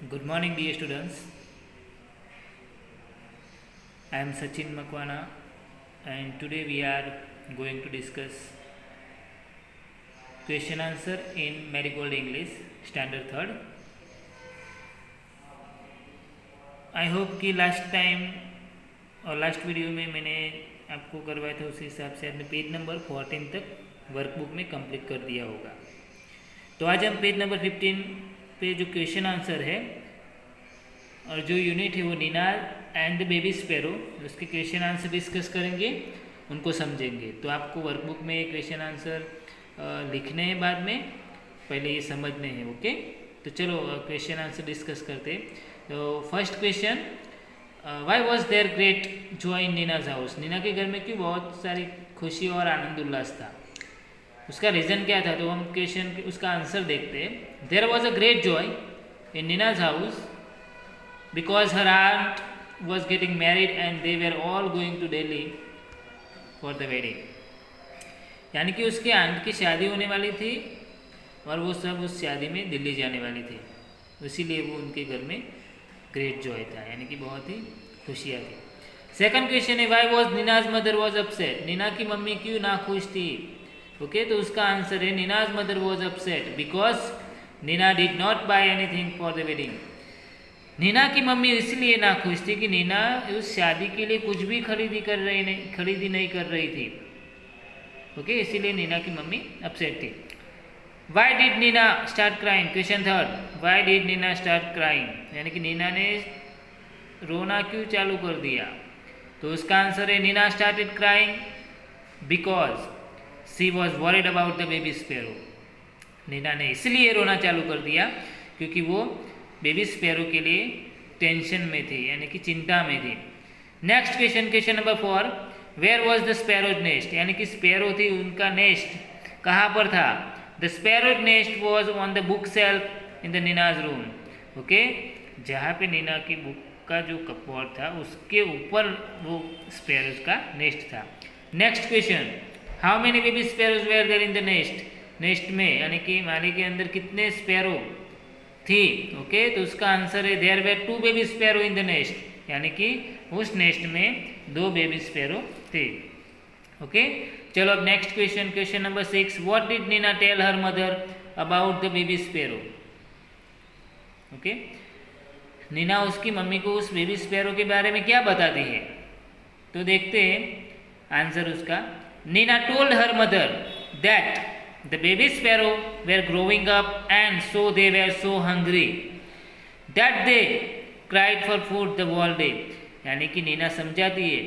Good morning, dear students. I am Sachin Makwana, and today we are going to discuss question answer in Marigold English Standard Third. I hope कि last time और last video में मैंने आपको करवाया था उस हिसाब से आपने पेज नंबर 14 तक वर्कबुक में कंप्लीट कर दिया होगा। तो आज हम पेज नंबर 15 पे जो क्वेश्चन आंसर है और जो यूनिट है वो Nina and the baby sparrow, उसके क्वेश्चन आंसर डिस्कस करेंगे, उनको समझेंगे। तो आपको वर्कबुक में क्वेश्चन आंसर लिखने हैं, बाद में पहले ये समझने हैं। ओके, तो चलो क्वेश्चन आंसर डिस्कस करते हैं। तो first question, why was there great joy in Nina's house? Nina के घर में क्यों बहुत सारी खुशी और आनंद उल्लास था? उसका रीज़न क्या था? तो हम क्वेश्चन उसका आंसर देखते हैं। There was a great joy in Nina's house because her aunt was getting married and they were all going to Delhi for the wedding। यानी कि उसके आंट की शादी होने वाली थी और वो सब उस शादी में दिल्ली जाने वाली थी, इसीलिए वो उनके घर में ग्रेट जॉय था, यानी कि बहुत ही खुशियाँ थी। सेकंड क्वेश्चन है, why was Nina's mother was upset? Nina की मम्मी क्यों ना खुश थी? ओके, तो उसका आंसर है Nina's mother was upset because Nina did not buy anything for the wedding. Nina की मम्मी इसलिए ना खुश थी कि नीना उस शादी के लिए कुछ भी खरीदी नहीं कर रही थी। ओके, इसीलिए नीना की मम्मी अपसेट थी। Why did Nina start crying? Question third, why did Nina start crying? यानी कि नीना ने रोना क्यों चालू कर दिया? तो उसका आंसर है Nina started crying because she was worried about the baby sparrow. Nina ने इसलिए रोना चालू कर दिया क्योंकि वो बेबी स्पैरो के लिए टेंशन में थी, यानी कि चिंता में थी। Next question, question number 4, where was the sparrow's nest? यानी कि स्पैरो थी, उनका नेस्ट कहाँ पर था? The sparrow's nest was on the bookshelf in the Nina's room. Okay, जहाँ पे नीना की बुक का जो कपबोर्ड था उसके ऊपर वो स्पैरोज का नेस्ट था। Next question, how many baby sparrows were there in the nest? Nest में यानी कि माली के अंदर कितने स्पैरो थी? ओके, तो उसका आंसर है there were 2 baby sparrow in the nest, यानी कि उस नेस्ट में 2 बेबी स्पैरो थे। ओके, चलो अब next question, question number 6, what did Nina tell her mother about the baby sparrow? Okay, Nina उसकी मम्मी को उस बेबी स्पैरो के बारे में क्या बताती है? तो देखते हैं आंसर उसका। Nina told her mother that the baby sparrow were growing up and so they were so hungry that they cried for food the whole day। यानी कि नीना समझाती है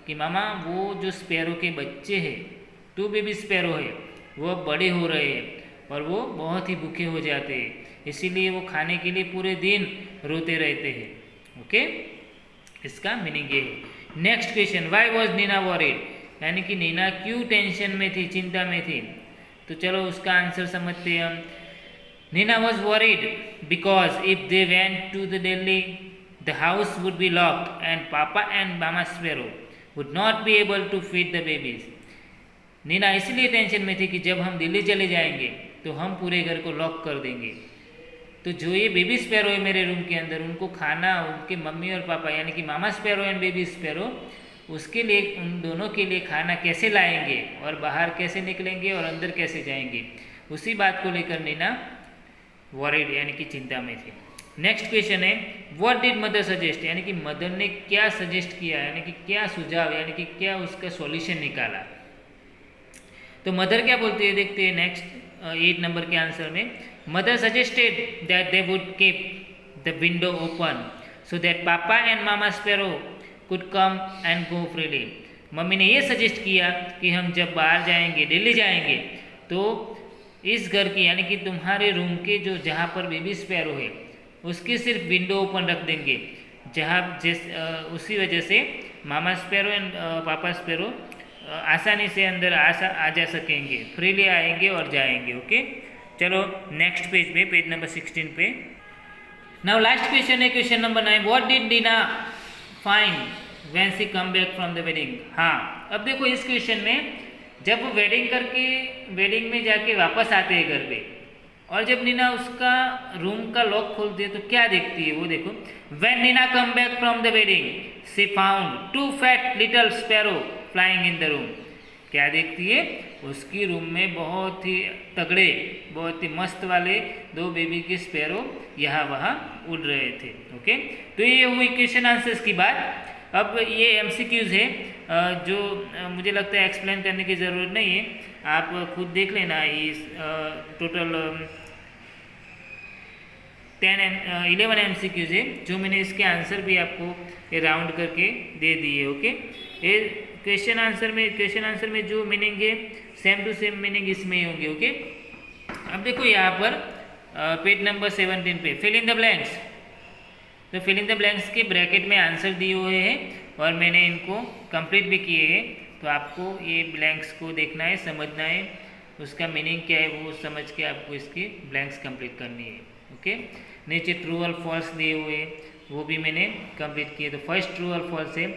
कि मामा वो जो स्पैरो के बच्चे हैं, 2 बेबी स्पैरो है, वो अब बड़े हो रहे हैं और वो बहुत ही भूखे हो जाते हैं, इसीलिए वो खाने के लिए पूरे दिन रोते रहते हैं। ओके, इसका मीनिंग ये है। Next question, why was Nina worried? यानी कि नीना क्यों टेंशन में थी, चिंता में थी? तो चलो उसका आंसर समझते हैं हम। Nina was worried because if they went to the Delhi the house would be locked and papa and mama sparrow would not be able to feed the babies. Nina इसलिए टेंशन में थी कि जब हम दिल्ली चले जाएंगे तो हम पूरे घर को लॉक कर देंगे, तो जो ये बेबी स्पैरो है मेरे रूम के अंदर, उनको खाना उनके मम्मी और पापा यानी कि मामा स्पैरो एंड बेबी स्पैरो, उसके लिए उन दोनों के लिए खाना कैसे लाएंगे और बाहर कैसे निकलेंगे और अंदर कैसे जाएंगे, उसी बात को लेकर नीना वरीड यानी कि चिंता में थी। नेक्स्ट क्वेश्चन है, व्हाट डिड मदर सजेस्ट? यानी कि मदर ने क्या सजेस्ट किया, यानी कि क्या सुझाव, यानी कि क्या उसका सॉल्यूशन निकाला? तो मदर क्या बोलती है, देखते हैं नेक्स्ट 8 नंबर के आंसर में। Mother suggested that they would keep the window open so that papa and mama sparrow could come and go freely. Mummy ने ये सजेस्ट किया कि हम जब बाहर जाएंगे, दिल्ली जाएंगे, तो इस घर की यानी कि तुम्हारे रूम के जो जहाँ पर बेबी स्पैरो है उसकी सिर्फ विंडो ओपन रख देंगे, जहाँ उसी वजह से मामा स्पैरो एंड पापा स्पैरो आसानी से अंदर आ जा सकेंगे, फ्रीली आएंगे और जाएंगे। ओके, चलो नेक्स्ट पेज पे, पेज नंबर 16 पे। नाउ लास्ट क्वेश्चन है question number 9, what did Nina find when she come back from the wedding? हाँ, अब देखो इस क्वेश्चन में जब वो वेडिंग में जाके वापस आते हैं घर पे, और जब नीना उसका रूम का लॉक खोलती है तो क्या देखती है, वो देखो। When Nina come back from the wedding she found two fat little sparrow flying in the room. क्या देखती है, उसकी रूम में बहुत ही तगड़े, बहुत ही मस्त वाले 2 बेबी के स्पैरो यहाँ वहाँ उड़ रहे थे। ओके, तो ये हुई क्वेश्चन आंसर्स की बात। अब ये MCQs है जो मुझे लगता है एक्सप्लेन करने की ज़रूरत नहीं है, आप खुद देख लेना। इस टोटल 11 MCQs है जो मैंने इसके आंसर भी आपको राउंड करके दे दिए। ओके, ये क्वेश्चन आंसर में जो मीनिंग है सेम टू सेम मीनिंग इसमें ही होंगे। ओके, अब देखो यहाँ पर पेज नंबर 17 पे फिल इन द ब्लैंक्स। तो फिल इन द ब्लैंक्स के ब्रैकेट में आंसर दिए हुए हैं और मैंने इनको कंप्लीट भी किए हैं। तो आपको ये ब्लैंक्स को देखना है, समझना है, उसका मीनिंग क्या है वो समझ के आपको इसकी ब्लैंक्स कंप्लीट करनी है। ओके, नीचे ट्रू और फॉल्स दिए हुए वो भी मैंने कंप्लीट किए। तो फर्स्ट ट्रू और फॉल्स है,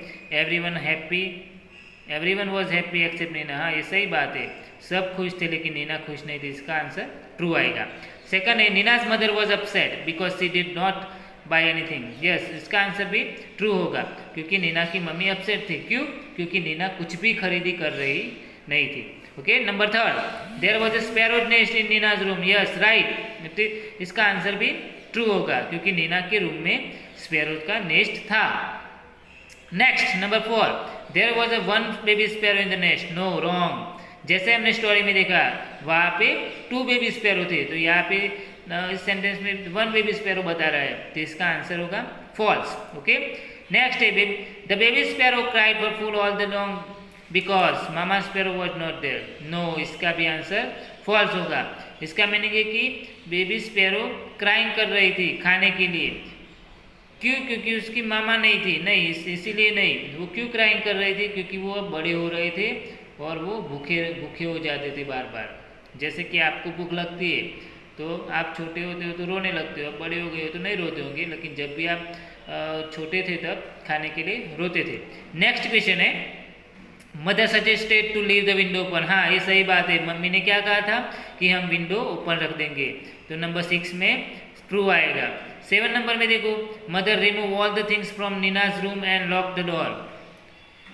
everyone was happy except Nina. हाँ, ये सही बात है, सब खुश थे लेकिन नीना खुश नहीं थी, इसका आंसर ट्रू आएगा। सेकंड है, Nina's mother was upset because she did not buy anything. Yes, इसका आंसर भी ट्रू होगा क्योंकि नीना की मम्मी अपसेट थी। क्यों? क्योंकि नीना कुछ भी खरीदी कर रही नहीं थी। Okay, number third, there was a sparrow nest in Nina's room. Yes, right, इसका आंसर भी ट्रू होगा क्योंकि नीना के रूम में स्पैरो का नेस्ट था। Next, number 4, there was a 1 baby sparrow in the nest. No, wrong. जैसे हमने स्टोरी में देखा वहाँ पे 2 बेबी स्पैरो थे, तो यहाँ पे इस सेंटेंस में 1 बेबी स्पैरो बता रहा है, तो इसका आंसर होगा फॉल्स। ओके, नेक्स्ट है, the baby sparrow cried for food all the long because mama sparrow was not there. No, इसका भी आंसर फॉल्स होगा। इसका मीनिंग है कि बेबी स्पैरो क्राइंग कर रही थी खाने के लिए। क्यों? क्योंकि उसकी मामा नहीं थी। नहीं, इसीलिए नहीं। वो क्यों क्राइंग कर रही थी? क्योंकि वो अब बड़े हो रहे थे और वो भूखे हो जाते थे बार बार। जैसे कि आपको भूख लगती है तो आप छोटे होते हो तो रोने लगते हो, अब बड़े हो गए हो तो नहीं रोते होंगे, लेकिन जब भी आप छोटे थे तब खाने के लिए रोते थे। नेक्स्ट क्वेश्चन है, mother suggested to leave the window open. हाँ, ये सही बात है, मम्मी ने क्या कहा था कि हम विंडो ओपन रख देंगे, तो नंबर 6 में ट्रू आएगा। 7 नंबर में देखो, mother remove all the things from Nina's room and lock the door.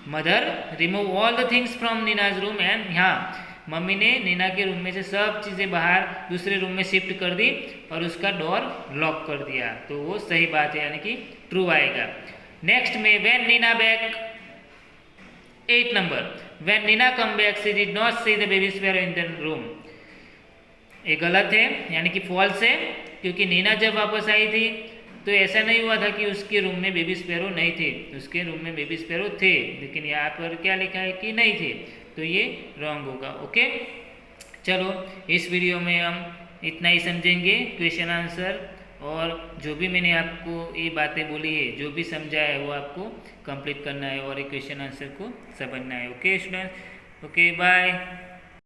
Mother remove all the things from Nina's room and, यहाँ मम्मी ने नीना के रूम में से सब चीज़ें बाहर दूसरे रूम में शिफ्ट कर दी और उसका डोर लॉक कर दिया, तो वो सही बात है, यानी कि ट्रू आएगा। नेक्स्ट में, when Nina back, 8 number, when Nina come back she did not see the baby sparrow in the room. ये गलत है, यानी कि फॉल्स है, क्योंकि नीना जब वापस आई थी तो ऐसा नहीं हुआ था कि उसके रूम में बेबी स्पैरो नहीं थे, उसके रूम में बेबी स्पैरो थे, लेकिन यहाँ पर क्या लिखा है कि नहीं थे, तो ये रॉन्ग होगा। ओके, चलो इस वीडियो में हम इतना ही समझेंगे क्वेश्चन आंसर, और जो भी मैंने आपको ये बातें बोली है, जो भी समझा है वो आपको कंप्लीट करना है और ये क्वेश्चन आंसर को समझना है। Okay students, okay bye.